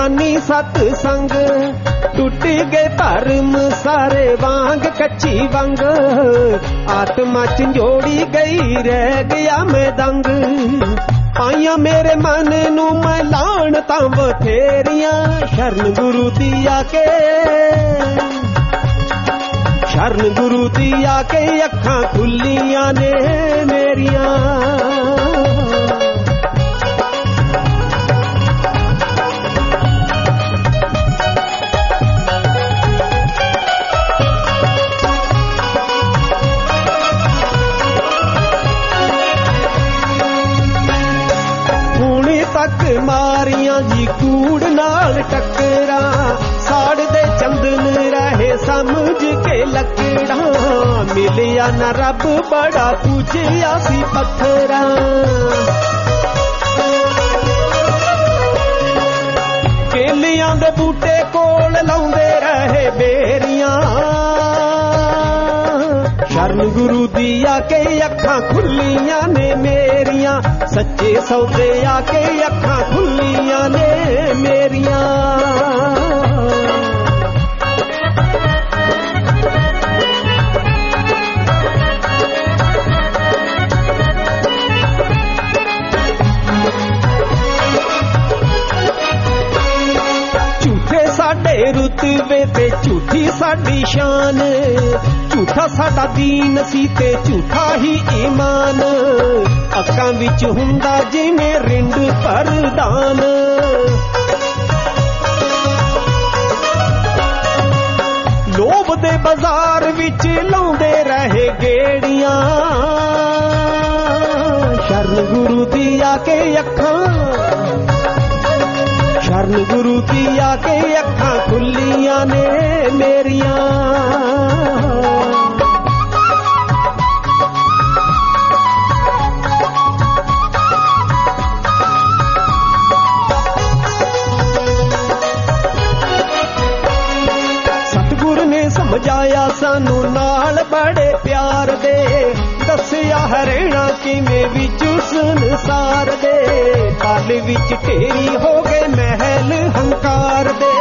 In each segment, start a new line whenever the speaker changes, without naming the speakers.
ਗਿਆਨੀ ਸਤ ਸੰਗ, टूट गए धर्म सारे वांग कच्ची वंग, आत्मा झंझोड़ी गई रह गया मैं दंग। आइया मेरे मन नू मैं लाण तां बथेरियां, शरण गुरु दी आके, शरण गुरु दी आके अखां खुलियां ने मेरियां। मारियां जी कूड़ नाल टकरा, साड़ दे चंदन रहे समझ के लकड़ा, मिलिया न रब बड़ा पूजिया सी पत्थरा। केलियां दे बूटे कोल लाउंदे रहे बेरियां, शरण गुरु दी आके अखां खुलियां ने मेरियां, सच्चे सौदे आके अखां खुलियां ने मेरियां। झूठे साडे रुतबे ते झूठी साडी शान, झूठा साडा दीन सी ते झूठा ही ईमान, अक्कां विच हुंदा जिवें रिंड परदान। लोभ दे बाजार विच लाउंदे रहे गेड़ियां, शरण गुरु दी आके अखां, शरण गुरु दी आके अखां खुलियां ने मेरियां। समझाया सानू नाल बड़े प्यार दे, दसिया हरेणा किवें विच संसार दे, पल विच ढेरी हो गए महल हंकार दे।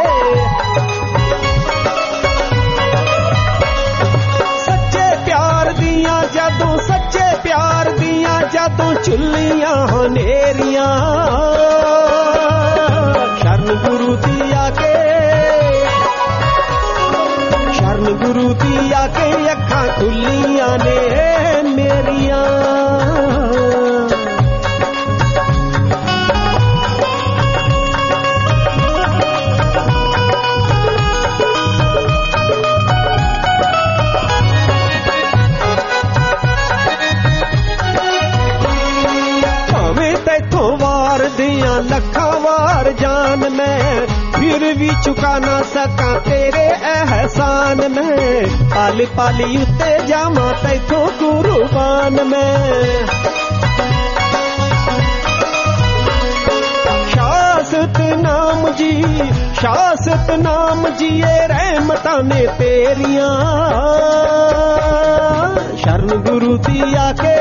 सच्चे प्यार दियां जदों, सच्चे प्यार दियां जदों चुल्लियां हनेरियां, शरण गुरु दी आके, शरण गुरु दी आके अखां खुलियां ने मेरियां। भावें तैथों वार दियां लखां वार जान मैं, फिर भी चुका ना सका तेरे एहसान में, पल पल उत्ते जामा तैथों कुर्बान में। शासत नाम जी, शासत नाम जिए रहमतां ने तेरियां, शरण गुरु दी आके,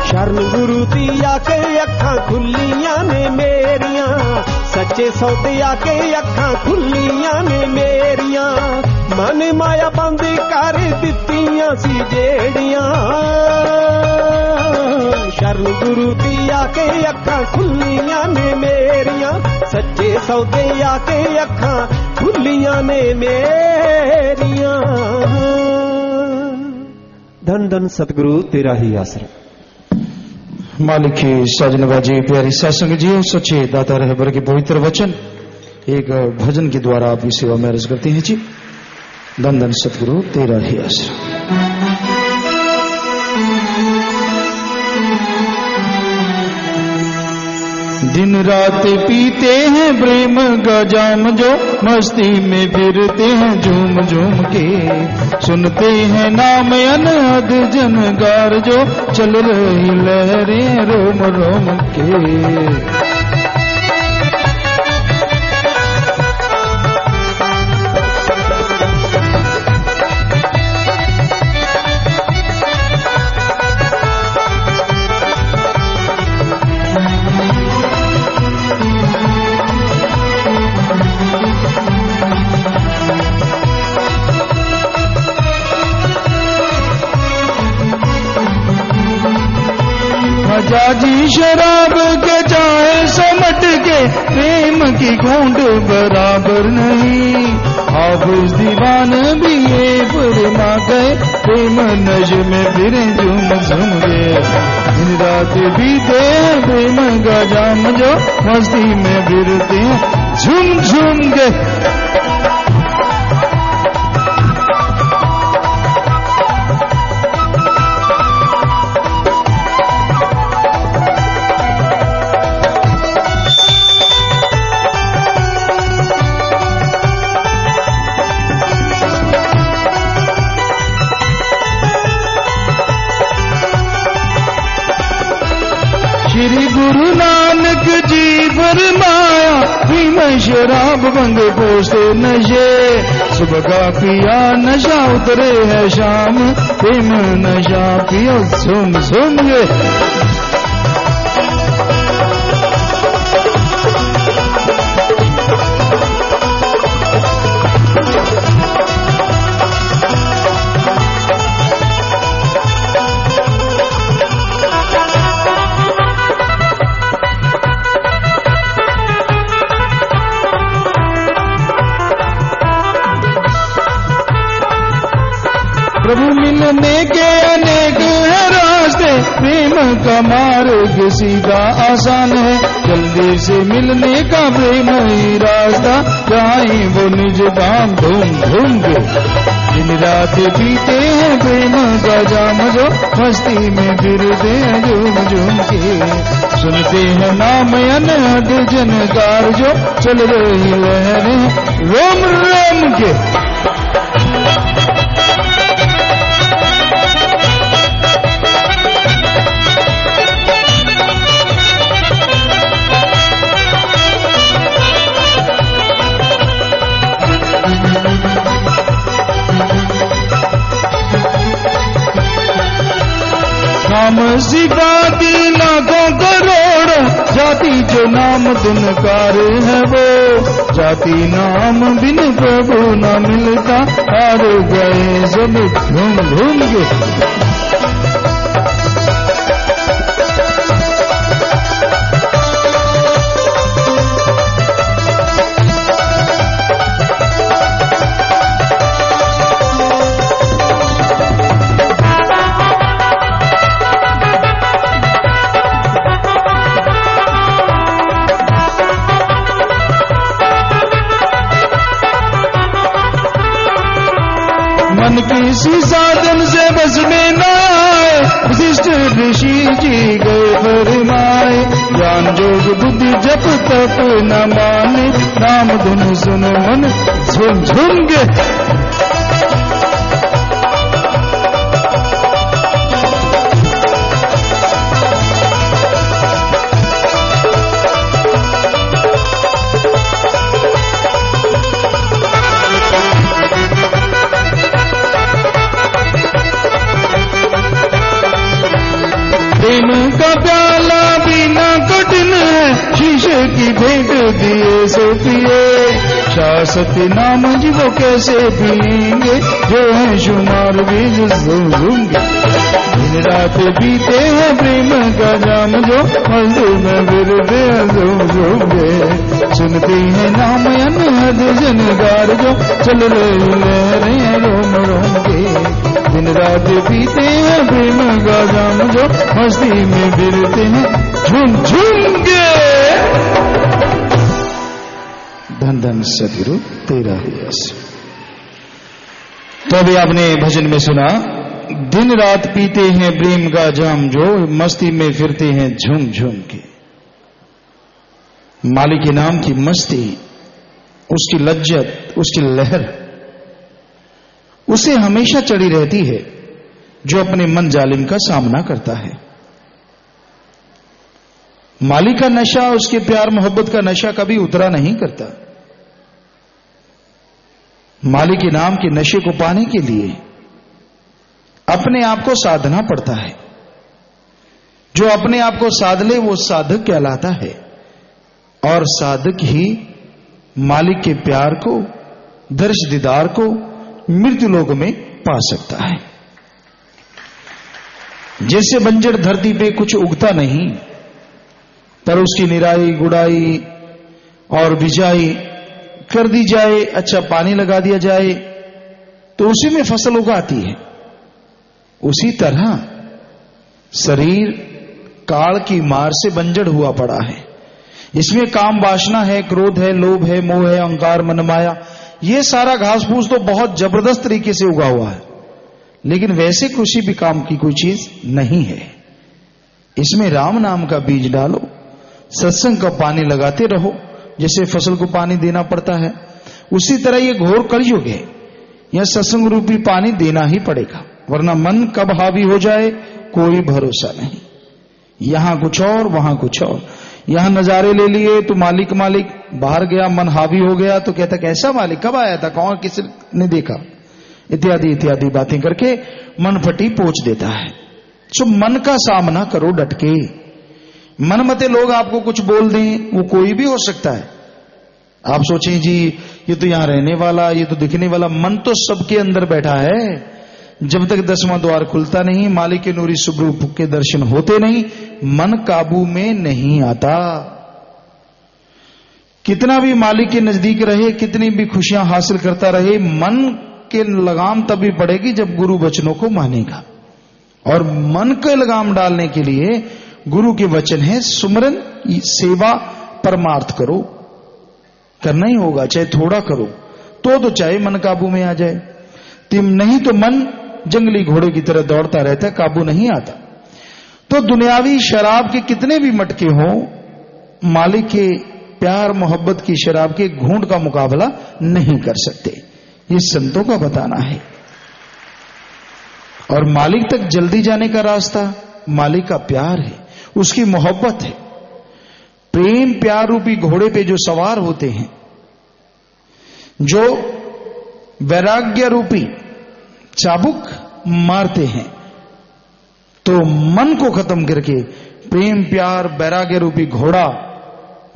शरण गुरु दी आके अखां खुलियां ने मेरियां, सच्चे सौदे आके अखां खुलियां ने मेरियां। मन माया बंद कर दित्तियां सी जेड़ियां, शरण गुरु दी आके अखां खुलियां ने मेरियां, सच्चे सौदे आके अखां खुलियां ने मेरियां। धन धन सतगुरु तेरा ही आसरा।
मालिक की साजनबाजी प्यारी सत्संग जी, सच्चे दाता रहबर के पवित्र वचन एक भजन के द्वारा आपकी सेवा में अर्ज करते हैं जी। धन धन सतगुरु तेरा ही आसरा। दिन रात पीते हैं प्रेम का जाम, जो मस्ती में फिरते हैं झूम झूम के, सुनते हैं नाम अनहद जनगार, जो चल रही लहरें रोम रोम के। जाजी शराब के चाहे समट के, प्रेम की घूंट बराबर नहीं। हाफिज दीवान भी ये फरमा गए, प्रेम नशे में फिरे झूम झूम के। दिन रात बीते हैं प्रेम का जाम जो, मस्ती में फिरते हैं झूम झूम के। श्री गुरु नानक जी फरमाया, प्रेम शराब बंद पोसे नशे। सुबह का पिया नशा उतरे है शाम, प्रेम नशा पियो झूम झूम के। प्रभु मिलने के अनेक है रास्ते, प्रेम का मार्ग सीधा आसान है। जल्दी से मिलने का प्रेम ही रास्ता, जाए वो निज धाम धूम धूम के। दिन रात पीते हैं प्रेम का जाम जो, मस्ती में फिरते हैं झूम झूम के। सुनते हैं नाम अनहद जनकार जो, चल रही लहरें रोम रोम के। नाम सिखाती लाखों करोड़ों, जाति जो नाम धुनकार है वो। जाति नाम बिन प्रभु न मिलता, हार गए सब घूम घूम के। मन किसी साधन से बस में न आए, वशिष्ठ ऋषि जी गए फरमाए। ज्ञान जोग बुद्धि जप तप न माने, नाम धुन सुनो मन झूम झूम के। प्रेम का प्याला बिना कठिन है, शीशे की भेंट दिए सो पिए। शासती नाम जी वो कैसे पिएंगे, जो है शुमार बीज झूमूंगे। दिन रात बीते हैं प्रेम का जाम जो, मजदूर में फिरते हैं झूम झूम के। सुनते हैं नाम अनहद जनगार जो, चल रही लहरें रोम रोम के। दिन रात पीते हैं प्रेम का जाम जो, मस्ती में फिरते हैं झूम झूम के। धन धन सदगुरु तेरा यश। तो अभी आपने भजन में सुना, दिन रात पीते हैं प्रेम का जाम जो, मस्ती में फिरते हैं झूम झूम के। मालिक के नाम की मस्ती, उसकी लज्जत, उसकी लहर उसे हमेशा चढ़ी रहती है जो अपने मन जालिम का सामना करता है। मालिक का नशा, उसके प्यार मोहब्बत का नशा कभी उतरा नहीं करता। मालिक के नाम के नशे को पाने के लिए अपने आप को साधना पड़ता है। जो अपने आप को साध ले वो साधक कहलाता है, और साधक ही मालिक के प्यार को, दर्श दीदार को मृत्यु लोक में पा सकता है। जैसे बंजर धरती पे कुछ उगता नहीं, पर उसकी निराई गुड़ाई और बिजाई कर दी जाए, अच्छा पानी लगा दिया जाए तो उसी में फसल उगाती है। उसी तरह शरीर काल की मार से बंजर हुआ पड़ा है। इसमें काम वासना है, क्रोध है, लोभ है, मोह है, अहंकार, मनमाया, ये सारा घास फूस तो बहुत जबरदस्त तरीके से उगा हुआ है, लेकिन वैसे किसी भी काम की कोई चीज नहीं है। इसमें राम नाम का बीज डालो, सत्संग का पानी लगाते रहो, जैसे फसल को पानी देना पड़ता है, उसी तरह ये घोर कलयुग है, यह सत्संग रूपी पानी देना ही पड़ेगा, वरना मन कब हावी हो जाए कोई भरोसा नहीं। यहां कुछ और वहां कुछ और, यहां नजारे ले लिए तो मालिक मालिक, बाहर गया मन हावी हो गया तो कहता कैसा मालिक, कब आया था, कौन किसने देखा, इत्यादि इत्यादि बातें करके मन फटी पोंछ देता है। सो मन का सामना करो डट के। मनमते लोग आपको कुछ बोल दें, वो कोई भी हो सकता है। आप सोचें जी ये तो यहां रहने वाला, ये तो दिखने वाला, मन तो सबके अंदर बैठा है। जब तक 10वां द्वार खुलता नहीं, मालिक के नूरी सुब्रूप के दर्शन होते नहीं, मन काबू में नहीं आता। कितना भी मालिक के नजदीक रहे, कितनी भी खुशियां हासिल करता रहे, मन के लगाम तभी पड़ेगी जब गुरु वचनों को मानेगा। और मन के लगाम डालने के लिए गुरु के वचन है सुमरन, सेवा, परमार्थ करो, करना ही होगा, चाहे थोड़ा करो तो चाहे मन काबू में आ जाए। तुम नहीं तो मन जंगली घोड़े की तरह दौड़ता रहता है, काबू नहीं आता। तो दुनियावी शराब के कितने भी मटके हो, मालिक के प्यार मोहब्बत की शराब के घूंट का मुकाबला नहीं कर सकते। ये संतों का बताना है। और मालिक तक जल्दी जाने का रास्ता मालिक का प्यार है, उसकी मोहब्बत है। प्रेम प्यार रूपी घोड़े पे जो सवार होते हैं, जो वैराग्य रूपी चाबुक मारते हैं, तो मन को खत्म करके प्रेम प्यार वैराग्य रूपी घोड़ा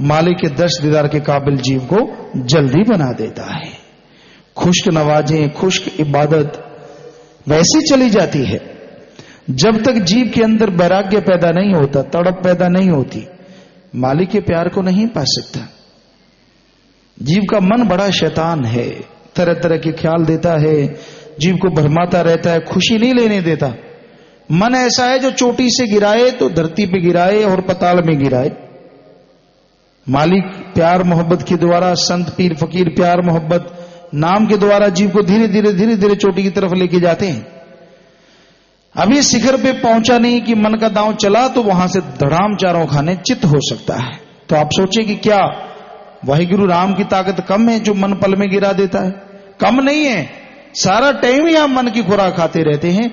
मालिक के दर्श दीदार के काबिल जीव को जल्दी बना देता है। खुश्क नवाजें, खुश्क इबादत वैसी चली जाती है। जब तक जीव के अंदर वैराग्य पैदा नहीं होता, तड़प पैदा नहीं होती, मालिक के प्यार को नहीं पा सकता। जीव का मन बड़ा शैतान है, तरह तरह के ख्याल देता है, जीव को भरमाता रहता है, खुशी नहीं लेने देता। मन ऐसा है जो चोटी से गिराए तो धरती पे गिराए और पताल में गिराए। मालिक प्यार मोहब्बत के द्वारा, संत पीर फकीर प्यार मोहब्बत नाम के द्वारा जीव को धीरे धीरे चोटी की तरफ लेके जाते हैं। अभी शिखर पे पहुंचा नहीं कि मन का दांव चला तो वहां से धड़ाम चारों खाने चित हो सकता है। तो आप सोचे कि क्या वाहिगुरु राम की ताकत कम है जो मन पल में गिरा देता है? कम नहीं है। सारा टाइम ही आप मन की खुराक खाते रहते हैं,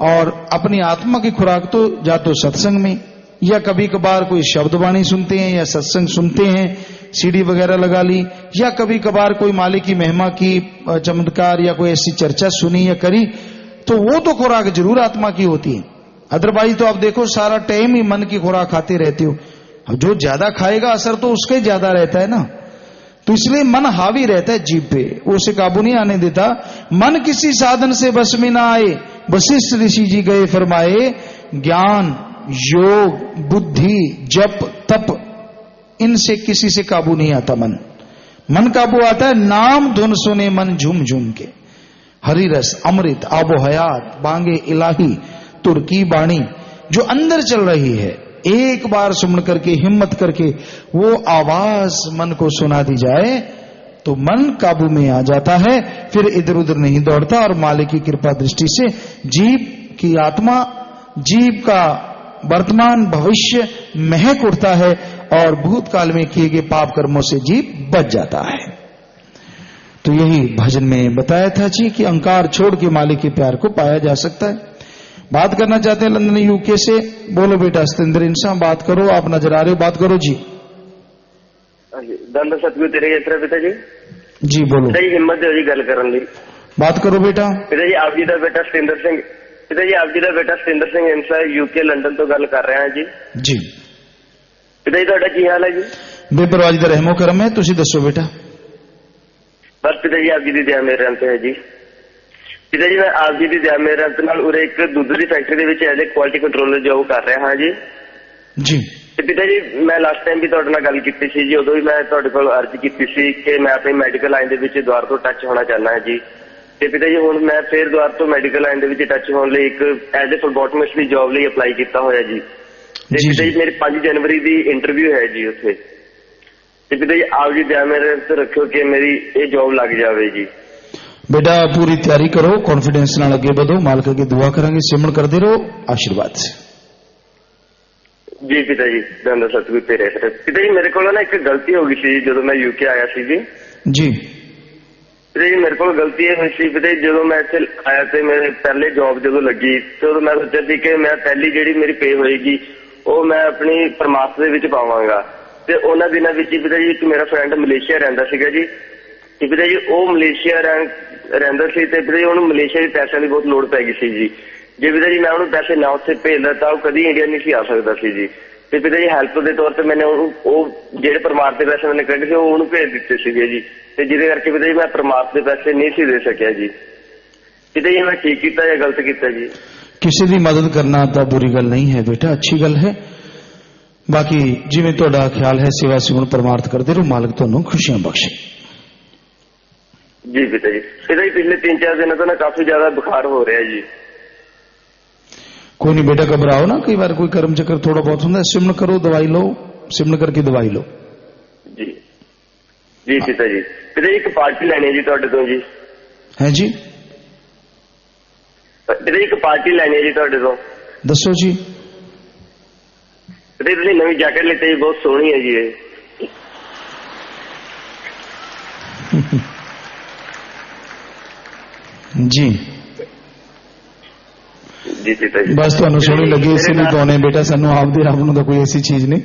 और अपनी आत्मा की खुराक तो या तो सत्संग में, या कभी कभार कोई शब्द वाणी सुनते हैं, या सत्संग सुनते हैं, सीडी वगैरह लगा ली, या कभी कभार कोई मालिक की महिमा की चमत्कार या कोई ऐसी चर्चा सुनी या करी, तो वो तो खुराक जरूर आत्मा की होती है। अदरवाइज तो आप देखो सारा टाइम ही मन की खुराक खाते रहते हो। जो ज्यादा खाएगा असर तो उसका ही ज्यादा रहता है ना। तो इसलिए मन हावी रहता है जीव पे, वो उसे काबू नहीं आने देता। मन किसी साधन से बस में ना आए, वशिष्ठ ऋषि जी गए फरमाए, ज्ञान योग बुद्धि जप तप इनसे किसी से काबू नहीं आता। मन काबू आता है नाम धुन सुने मन झूम झूम के। हरि रस अमृत आबो हयात बांगे इलाही तुर्की बाणी जो अंदर चल रही है, एक बार सुन करके हिम्मत करके वो आवाज मन को सुना दी जाए तो मन काबू में आ जाता है, फिर इधर उधर नहीं दौड़ता, और मालिक की कृपा दृष्टि से जीव की आत्मा, जीव का वर्तमान भविष्य महक उठता है, और भूतकाल में किए गए पाप कर्मों से जीव बच जाता है। तो यही भजन में बताया था जी कि अहंकार छोड़ के मालिक के प्यार को पाया जा सकता है। बात करना चाहते हैं लंदन यूके से। बोलो बेटा सतेंद्र इंसान, बात करो, आप नजर आ रहे हो, बात करो जी।
दंड सतगुरु तेरे यात्रा पिता जी।
जी बोलो
पिता जी, हिम्मत दो जी गल करन दी।
बात करो बेटा।
पिता जी आप जी का बेटा सतेंद्र सिंह, पिता जी आप जी का बेटा सतेंद्र सिंह इंसा यूके लंदन तो गल कर रहा है जी।
जी
पिता जी ਤੁਹਾਡਾ ਕੀ ਹਾਲ ਹੈ ਜੀ?
बेपरवाही ਦਾ रहमो करम है, ਤੁਸੀਂ ਦੱਸੋ बेटा।
बस पिता जी आप जी की दया मेरे रंग है जी। ਪਿਤਾ ਜੀ ਮੈਂ ਆਪ ਜੀ ਦੀ ਦਇਆ ਮਿਹਰ ਨਾਲ ਉਰੇ ਇੱਕ ਦੁੱਧ ਦੀ ਫੈਕਟਰੀ ਦੇ ਵਿੱਚ as a quality controller job ਕਰ ਰਿਹਾ ਹਾਂ ਜੀ।
ਜੀ
ਤੇ ਪਿਤਾ ਜੀ ਮੈਂ ਲਾਸਟ ਟਾਈਮ ਵੀ ਤੁਹਾਡੇ ਨਾਲ ਗੱਲ ਕੀਤੀ ਸੀ ਜੀ, ਉਦੋਂ ਵੀ ਮੈਂ ਤੁਹਾਡੇ ਕੋਲ ਅਰਜ਼ ਕੀਤੀ ਸੀ ਕਿ ਮੈਂ ਆਪਣੀ ਮੈਡੀਕਲ ਲਾਈਨ ਦੇ ਵਿੱਚ ਦੁਆਰ ਤੋਂ ਟੱਚ ਹੋਣਾ ਚਾਹੁੰਦਾ ਹਾਂ ਜੀ। ਤੇ ਪਿਤਾ ਜੀ ਹੁਣ ਮੈਂ ਫਿਰ ਦੁਆਰ ਤੋਂ ਮੈਡੀਕਲ ਲਾਈਨ ਦੇ ਵਿੱਚ ਟੱਚ ਹੋਣ ਲਈ ਇੱਕ ਐਜ਼ ਏ ਫਲਬੋਟਮਿਸਟ ਦੀ ਜੋਬ ਲਈ ਅਪਲਾਈ ਕੀਤਾ ਹੋਇਆ ਜੀ। ਤੇ ਪਿਤਾ ਜੀ ਮੇਰੀ 5 ਜਨਵਰੀ ਦੀ ਇੰਟਰਵਿਊ ਹੈ ਜੀ ਉੱਥੇ। ਤੇ ਪਿਤਾ ਜੀ ਆਪ ਜੀ ਦਇਆ ਮੇਰੇ ਤੇ ਰੱਖਿਓ ਕਿ ਮੇਰੀ ਇਹ ਜੋਬ ਲੱਗ ਜਾਵੇ ਜੀ।
बेटा पूरी तैयारी करो, कॉन्फिडेंस नाल अगे बढ़ो, मालिक अगे दुआ करांगे, सिमरन करते रहो, आशीर्वाद
जी। पिता जी धन सतगुरु तेरे पिता जी मेरे को ना एक गलती हो गई सी जो मैं यूके आया सी जी। पिता जी मेरे को गलती ये हुई सी पिता जी जो मैं इत्थे आया ते मेरे पहले जॉब जो लगी तो मैं सोचा सी कि मैं पहली जी मेरी पे होएगी वो मैं अपनी परमात्मा दे विच पावांगा। ते उन्हां दिनां विच पिता जी एक मेरा फ्रेंड मलेशिया रहिंदा सीगा जी। ਤੇ ਪਿਤਾ ਜੀ ਉਹ ਮਲੇਸ਼ੀਆ ਰਹਿੰਦਾ ਸੀ ਤੇ ਪਿਤਾ ਜੀ ਉਹਨੂੰ ਮਲੇਸ਼ੀਆ ਦੇ ਪੈਸਿਆਂ ਦੀ ਬਹੁਤ ਲੋੜ ਪੈ ਗਈ ਸੀ ਜੀ। ਜੇ ਪਿਤਾ ਜੀ ਮੈਂ ਉਹਨੂੰ ਪੈਸੇ ਨਾ ਉੱਥੇ ਭੇਜਦਾ ਤਾਂ ਉਹ ਕਦੀ ਇੰਡੀਆ ਨਹੀਂ ਸੀ ਆ ਸਕਦਾ ਸੀ ਜੀ। ਤੇ ਪਿਤਾ ਜੀ ਹੈਲਪ ਦੇ ਤੌਰ ਤੇ ਮੈਨੇ ਉਹਨੂੰ ਉਹ ਜਿਹੜੇ ਪਰਮਾਤਮਾ ਦੇ ਪੈਸੇ ਮੈਨੇ ਕੱਢੇ ਸੀ ਉਹ ਉਹਨੂੰ ਭੇਜ ਦਿੱਤੇ ਸੀਗੇ ਜੀ। ਤੇ ਜਿਹਦੇ ਕਰਕੇ ਪਿਤਾ ਜੀ ਮੈਂ ਪਰਮਾਤਮਾ ਦੇ ਪੈਸੇ ਨਹੀਂ ਸੀ ਦੇ ਸਕਿਆ ਜੀ। ਪਿਤਾ ਜੀ ਮੈਂ ਠੀਕ ਕੀਤਾ ਜਾਂ ਗਲਤ ਕੀਤਾ ਜੀ?
ਕਿਸੇ ਦੀ ਮਦਦ ਕਰਨਾ ਤਾਂ ਬੁਰੀ ਗੱਲ ਨਹੀਂ ਹੈ ਬੇਟਾ, ਅੱਛੀ ਗੱਲ ਹੈ। ਬਾਕੀ ਜਿਵੇਂ ਤੁਹਾਡਾ ਖਿਆਲ ਹੈ ਸੇਵਾ ਸਿਮਰਨ ਪਰਮਾਰਥ ਕਰਦੇ ਰਹੋ, ਮਾਲਕ ਤੁਹਾਨੂੰ ਖੁਸ਼ੀਆਂ ਬਖਸ਼ੇ।
जी पिता जी पिछले 3-4 दिनों तो ना काफी ज्यादा बुखार हो रहा है जी।
कोई नहीं बेटा घबराओ ना, कई बार कोई कर्म चक्कर थोड़ा बहुत होता है, सिमरन करो, दवाई लो, सिमरन करके दवाई लो
जी। जी पिता जी एक पार्टी लेनी है जी तुहाडे तो जी।
है जी
पिता जी एक पार्टी लेनी है जी तुहाडे तो।
दसो जी।
पिता जी तुसीं नवी जैकेट लेते जी, बहुत सोहनी है जी ये।
जी
जी पिता जी
बस ਤੁਹਾਨੂੰ ਸੋਹਣੀ ਲੱਗੀ ਇਸੇ ਲਈ ਪਾਉਣੇ ਬੇਟਾ, ਸਾਨੂੰ ਆਪ ਦੇ ਰੱਬ ਨੂੰ ਤਾਂ ਕੋਈ ਐਸੀ ਚੀਜ਼ ਨਹੀਂ,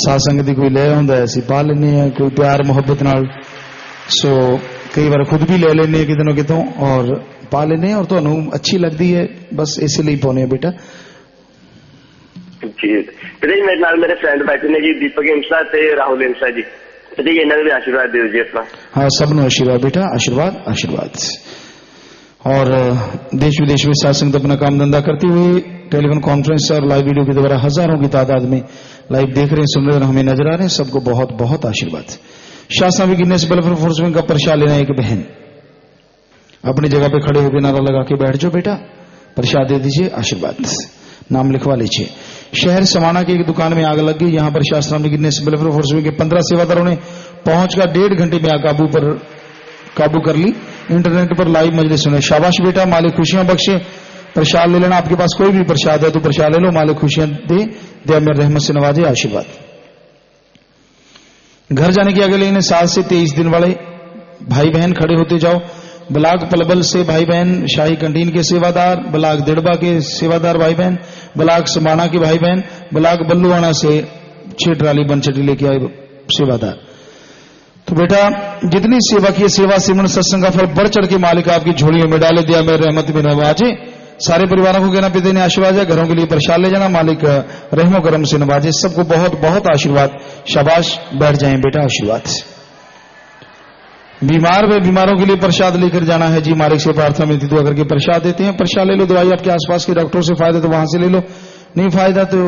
ਸਾਧ ਸੰਗਤ ਦੀ ਕੋਈ ਲੈ ਹੁੰਦਾ ਅਸੀਂ ਪਾ ਲੈਂਦੇ ਆ ਕੋਈ ਪਿਆਰ ਮੁਹੱਬਤ ਨਾਲ। ਸੋ ਕਈ ਵਾਰ ਖੁਦ ਵੀ ਲੈ ਲੈਂਦੇ ਆ ਕਿਤੇ ਨਾ ਕਿਤੋਂ ਔਰ ਪਾ ਲੈਂਦੇ ਆ ਔਰ ਤੁਹਾਨੂੰ ਅੱਛੀ ਲੱਗਦੀ ਹੈ, ਬਸ ਇਸੇ ਲਈ ਪਾਉਣੇ ਆ ਬੇਟਾ।
ਜੀ ਪਿਤਾ ਜੀ ਮੇਰੇ ਨਾਲ ਮੇਰੇ ਫਰੈਂਡ ਬੈਠੇ ਨੇ ਜੀ, ਦੀਪਕ ਇੰਸਾ ਤੇ ਰਾਹੁਲ ਇੰਸਾ ਜੀ। ਪਿਤਾ ਜੀ ਇਹਨਾਂ ਨੂੰ ਵੀ ਆਸ਼ੀਰਵਾਦ ਦਿਓ ਜੀ ਆਪਣਾ।
हाँ सबनो आशीर्वाद बेटा, आशीर्वाद आशीर्वाद। और देश विदेश में साथ संगत अपना काम धंधा करते हुए टेलीफोन कॉन्फ्रेंस और लाइव वीडियो के द्वारा हजारों की तादाद में लाइव देख रहे हैं, सुन रहे हैं, हमें नजर आ रहे हैं, सबको बहुत बहुत आशीर्वाद। शासना भी गिनेस वेलफेयर फोर्स का प्रसाद लेना, एक बहन अपनी जगह पे खड़े होकर नारा लगा के बैठ जाओ बेटा, प्रसाद दे दीजिए, आशीर्वाद नाम लिखवा लीजिए। शहर समाना की एक दुकान में आग लग गई, यहां पर शासना भी गिनेस वेलफेयर फोर्स के 15 सेवादारों ने पहुंचकर 1.5 घंटे में आग काबू कर ली। इंटरनेट पर लाइव मजलिस सुने। शाबाश बेटा, मालिक खुशियां बख्शे। प्रसाद ले लेना, आपके पास कोई भी प्रसाद है तो प्रसाद ले लो, मालिक खुशियां दे, दया में रहमत से नवाजे, आशीर्वाद। घर जाने के अगले इन्हें 7 से 23 दिन वाले भाई बहन खड़े होते जाओ। ब्लाक पलबल से भाई बहन, शाही कंटीन के सेवादार, ब्लाक दिड़बा के सेवादार भाई बहन, ब्लाक समाना के भाई बहन, ब्लाक बल्लुआना से 6 ट्राली बनचटी लेके आए सेवादार। तो बेटा जितनी सेवा की सेवा सिमरन सत्संग का फल बढ़ चढ़ के मालिक आपकी झोलियों में डाले, दिया मेरे रहमत में नवाजे। सारे परिवारों को कहना पिता ने आशीर्वाद है, घरों के लिए प्रसाद ले जाना, मालिक रहमो करम से नवाजे। सबको बहुत बहुत आशीर्वाद। शाबाश, बैठ जाएं बेटा, आशीर्वाद। बीमार व बीमारों के लिए प्रसाद लेकर जाना है जी, मालिक से प्रार्थना में दुआ करके प्रसाद देते हैं। प्रसाद ले लो, दवाई आपके आसपास के डॉक्टरों से फायदा तो वहां से ले लो, नहीं फायदा तो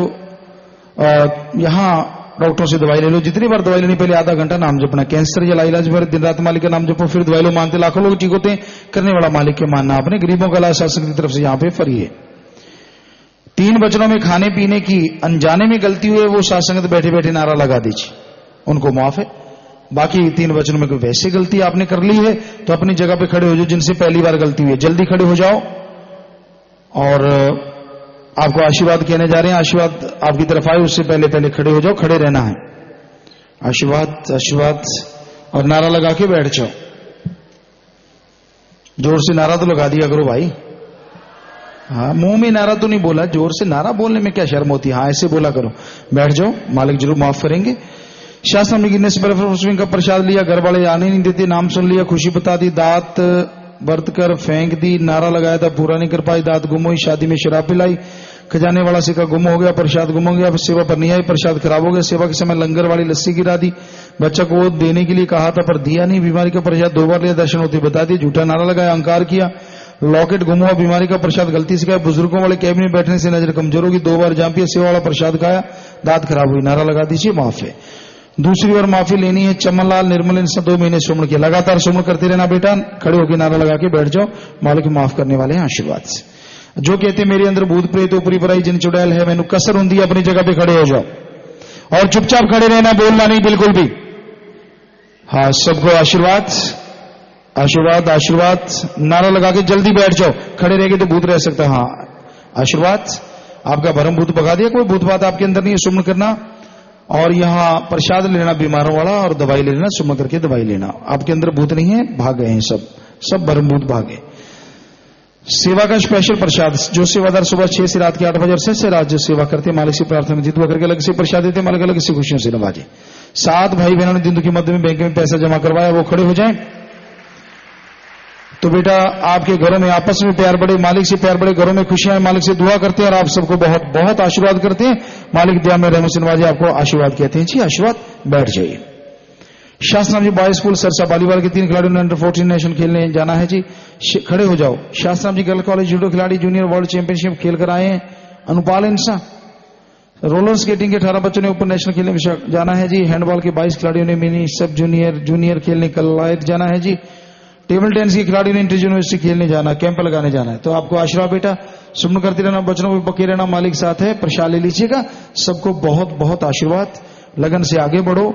यहां डॉक्टरों से दवाई ले लो। जितनी बार दवाई लेनी पहले आधा घंटा नाम जपना। कैंसर या इलाज पर दिन रात मालिक का नाम जपो, फिर दवाई लो। मानते लाखों लोग ठीक होते हैं, करने वाला मालिक के मानना। अपने गरीबों का इलाज शासन की तरफ से यहाँ पे फ्री है। 3 वचनों में खाने पीने की अनजाने में गलती हुई है, वो शासन बैठे बैठे नारा लगा दीजिए, उनको माफ है। बाकी 3 वचनों में कोई वैसे गलती आपने कर ली है तो अपनी जगह पे खड़े हो जाओ। जिनसे पहली बार गलती हुई है जल्दी खड़े हो जाओ और आपको आशीर्वाद कहने जा रहे हैं। आशीर्वाद आपकी तरफ आए उससे पहले पहले खड़े हो जाओ, खड़े रहना है। आशीर्वाद आशीर्वाद और नारा लगा के बैठ जाओ। जोर से नारा तो लगा दिया करो भाई। हाँ, मुंह में नारा तो नहीं बोला, जोर से नारा बोलने में क्या शर्म होती है। हाँ, ऐसे बोला करो। बैठ जाओ, मालिक जरूर माफ करेंगे। शासन में गिरने से पहले का प्रसाद लिया, घर वाले आने नहीं देते, नाम सुन लिया, खुशी बता दी, दांत बरत कर फेंक दी, नारा लगाया था पूरा नहीं कर पाई, दांत गुम हुई, शादी में शराब पिलाई, खजाने वाला सिक्का गुम हो गया, प्रसाद गुम हो गया, सेवा पर नहीं आई, प्रसाद खराब हो गया, सेवा के समय लंगर वाली लस्सी गिरा दी, बच्चा को देने के लिए कहा था पर दिया नहीं, बीमारी का प्रसाद 2 बार लिया, दर्शन होते बता दिए, झूठा नारा लगाया, अहंकार किया, लॉकेट गुम हुआ, बीमारी का प्रसाद गलती से खाया, बुजुर्गों वाले कैबिन में बैठने से नजर कमजोर होगी, 2 बार जाम पिया, सेवा वाला प्रसाद खाया, दांत खराब हुई, नारा लगा दीजिए माफ है। दूसरी बार माफी लेनी है। चमनलाल निर्मल इंसान 2 महीने सुमन किया, लगातार सुमन करते रहना बेटा, खड़े होकर नारा लगा के बैठ जाओ, मालिक माफ करने वाले हैं आशीर्वाद से। जो कहते मेरे अंदर भूत प्रेत ऊपरी पराई जिन चुड़ैल है, मैंने कसर होंगी, अपनी जगह पे खड़े हो जाओ और चुपचाप खड़े रहना, बोलना नहीं बिल्कुल भी। हाँ, सबको आशीर्वाद आशीर्वाद आशीर्वाद, नारा लगा के जल्दी बैठ जाओ, खड़े रहेंगे तो भूत रह सकता है। हाँ, आशीर्वाद। आपका भरम भूत भगा दिया, कोई भूत बात आपके अंदर नहीं है, सुमन करना। और यहां प्रसाद लेना बीमारों वाला, और दवाई ले लेना, सुमन करके दवाई लेना। आपके अंदर भूत नहीं है, भाग गए हैं सब भरम भूत भागे। सेवा का स्पेशल प्रसाद, जो सेवादार सुबह 6 से रात के 8 बजे से रात जो सेवा करते, मालिक से प्रार्थना में जितवा करके अलग से प्रसाद देते, मालिक अलग से खुशियों से नवाजे। 7 भाई बहनों ने दिन के मध्य में बैंक में पैसा जमा करवाया, वो खड़े हो जाएं। तो बेटा आपके घरों में आपस में प्यार बढ़े, मालिक से प्यार बढ़े, घरों में खुशियां, मालिक से दुआ करते हैं और आप सबको बहुत बहुत आशीर्वाद करते हैं। मालिक दया में रहमत से नवाजे, आपको आशीर्वाद कहते हैं जी। आशीर्वाद, बैठ जाइए। शास्त्राम जी बॉयज स्कूल सरसा बालीवाल के 3 खिलाड़ियों ने अंडर 14 नेशनल खेलने जाना है जी, खड़े हो जाओ। शास्त्राम जी गर्ल कॉलेज जूडो खिलाड़ी जूनियर वर्ल्ड चैंपियनशिप खेल कर आए हैं। अनुपाल इंसा रोलर स्केटिंग के 18 बच्चों ने ऊपर नेशनल खेलने में जाना है जी। हैंडबॉल के 22 खिलाड़ियों ने मिनी सब जूनियर खेलने कल जाना है जी। टेबल टेनिस के खिलाड़ियों ने इंटर यूनिवर्सिटी खेलने जाना, कैंप लगाने जाना है। तो आपको आशीर्वाद बेटा, सुमन करते रहना, बच्चों को पक्के रहना, मालिक साथ है, प्रसाद ले लीजिएगा। सबको बहुत बहुत आशीर्वाद, लगन से आगे बढ़ो,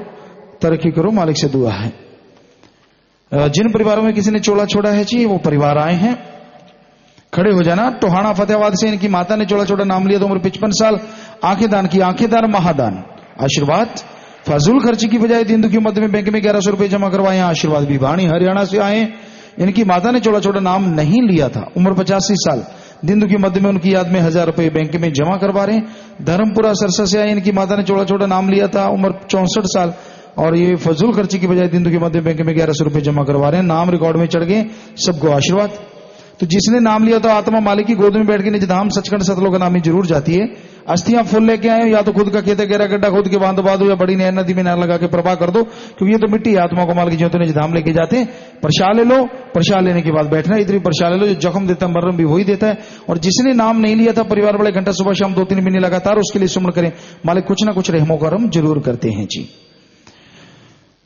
तरक्की करो, मालिक से दुआ है। जिन परिवारों में किसी ने चोला छोड़ा है जी, वो परिवार आए हैं, खड़े हो जाना। टोहाना फतेहाबाद से इनकी माता ने चोला छोड़ा, नाम लिया तो उम्र 55 साल, आंखें दान की, आंखें दान महादान। आशीर्वाद। फजूल खर्ची की बजाय दिन दुखी मध्य में बैंक में 1100 रुपए जमा करवाए, आशीर्वाद। भिवानी हरियाणा से आए, इनकी माता ने चोला छोड़ा, नाम नहीं लिया था, उम्र 85 साल, दिन दुखी मध्य में उनकी याद में 1000 रुपए बैंक में जमा करवा रहे हैं। धर्मपुरा सरसा से आए, इनकी माता ने चोला छोड़ा, नाम लिया था, उम्र 64 साल, और ये फजूल खर्ची की बजाय दिन दुखी मध्य बैंक में 1100 रुपए जमा करवा रहे हैं। नाम रिकॉर्ड में चढ़ गए, सबको आशीर्वाद। तो जिसने नाम लिया तो आत्मा मालिक की गोद में बैठ के निज धाम सचखंड सतलोक का नामी जरूर जाती है। अस्थियां फुल लेके आए, या तो खुद का खेत गहरा गड्ढा खोद के बांध दो, या बड़ी नहर नदी में नहर लगा के प्रवाह कर दो, क्योंकि ये तो मिट्टी है, आत्मा को माल की ज्योति निज धाम लेके जाते हैं। प्रसाद ले लो, प्रसाद लेने के बाद बैठना, इतनी प्रसाद ले लो, जो जख्म देता है मर्रम भी वही देता है। और जिसने नाम नहीं लिया था, परिवार वाले घंटा सुबह शाम 2-3 महीने लगातार उसके लिए सुमन करें, मालिक कुछ ना कुछ रहमो करम जरूर करते हैं जी।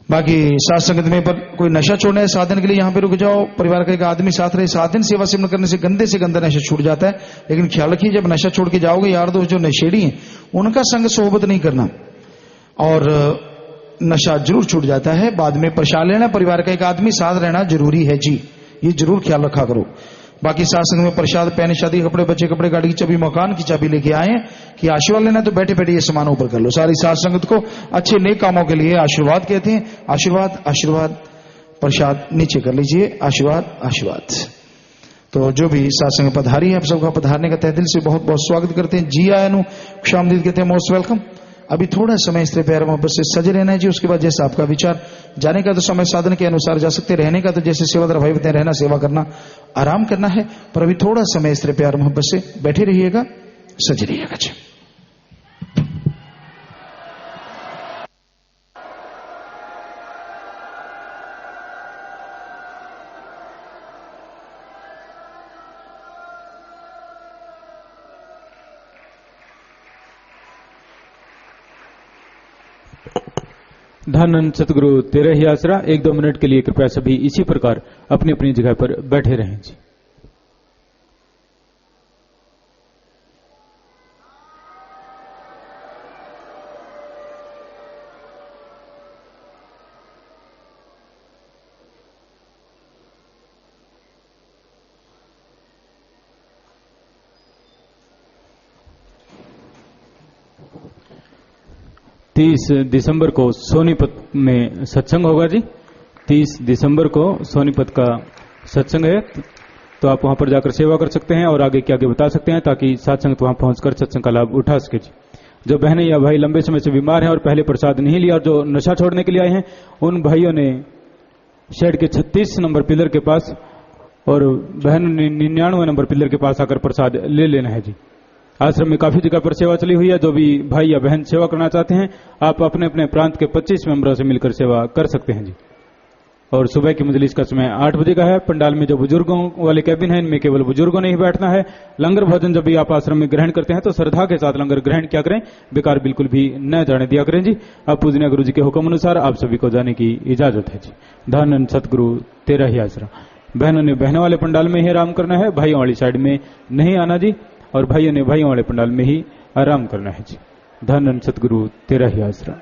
बाकी साथ संगत में पर कोई नशा छोड़ना है, 7 दिन के लिए यहां पे रुक जाओ, परिवार का एक आदमी साथ रहे। 7 दिन सेवा सिमरन करने से गंदे से गंदा नशा छूट जाता है। लेकिन ख्याल रखिए, जब नशा छोड़ के जाओगे, यार दोस्त जो नशेड़ी हैं उनका संग सोहबत नहीं करना, और नशा जरूर छूट जाता है। बाद में प्रसाद लेना, परिवार का एक आदमी साथ रहना जरूरी है जी, ये जरूर ख्याल रखा करो। बाकी साथ संग में प्रसाद, पहने शादी के कपड़े, बच्चे कपड़े, गाड़ी की चाबी, मकान की चाबी लेके आए कि आशीर्वाद लेना, तो बैठे बैठे ये सामान ऊपर कर लो। सारी साथ संगत को अच्छे नेक कामों के लिए आशीर्वाद कहते हैं। आशीर्वाद आशीर्वाद, प्रसाद नीचे कर लीजिए, आशीर्वाद आशीर्वाद। तो जो भी साथ संग पधारी है, आप सबका पधारने का तहे दिल से बहुत बहुत स्वागत करते हैं। जी आयनु खुशामदीद कहते हैं, मोस्ट वेलकम। अभी थोड़ा समय स्त्री प्यार मोहब्बत से सजे रहना है जी। उसके बाद जैसे आपका विचार, जाने का तो समय साधन के अनुसार जा सकते, रहने का तो जैसे सेवादार भाई बताए, रहना, सेवा करना, आराम करना है। पर अभी थोड़ा समय स्त्री प्यार मोहब्बत से बैठे रहिएगा, सजे रहिएगा जी।
धन सतगुरु तेरे ही आसरा। 1-2 मिनट के लिए कृपया सभी इसी प्रकार अपनी अपनी जगह पर बैठे रहें जी। दिसंबर को सोनीपत में सत्संग होगा जी। 30 दिसंबर को सोनीपत का सत्संग है, तो आप वहां पर जाकर सेवा कर सकते हैं और आगे के आगे बता सकते हैं, ताकि सत्संग वहां पहुंचकर सत्संग का लाभ उठा सके जी। जो बहनें या भाई लंबे समय से बीमार हैं और पहले प्रसाद नहीं लिया और जो नशा छोड़ने के लिए आए हैं, उन भाइयों ने शेड के 36 नंबर पिलर के पास और बहनों ने 99 नंबर पिलर के पास आकर प्रसाद ले लेना है जी। आश्रम में काफी जगह पर सेवा चली हुई है। जो भी भाई या बहन सेवा करना चाहते हैं, आप अपने अपने प्रांत के 25 मेंबरों से मिलकर सेवा कर सकते हैं जी। और सुबह की मजलिस का समय 8 बजे का है। पंडाल में जो बुजुर्गों वाले कैबिन है, इनमें केवल बुजुर्गों ने ही बैठना है। लंगर भोजन जब भी आप आश्रम में ग्रहण करते हैं तो श्रद्धा के साथ लंगर ग्रहण क्या करें, बेकार बिल्कुल भी न जाने दिया करें जी। अब पूजनीय गुरु जी के हुक्म अनुसार आप सभी को जाने की इजाजत है जी। धन सतगुरु तेरा ही आसरा। बहनों ने बहनों वाले पंडाल में ही आराम करना है, भाइयों वाली साइड में नहीं आना जी, और भाइयों ने भाइयों वाले पंडाल में ही आराम करना है जी। धन सतगुरु तेरा ही आसरा।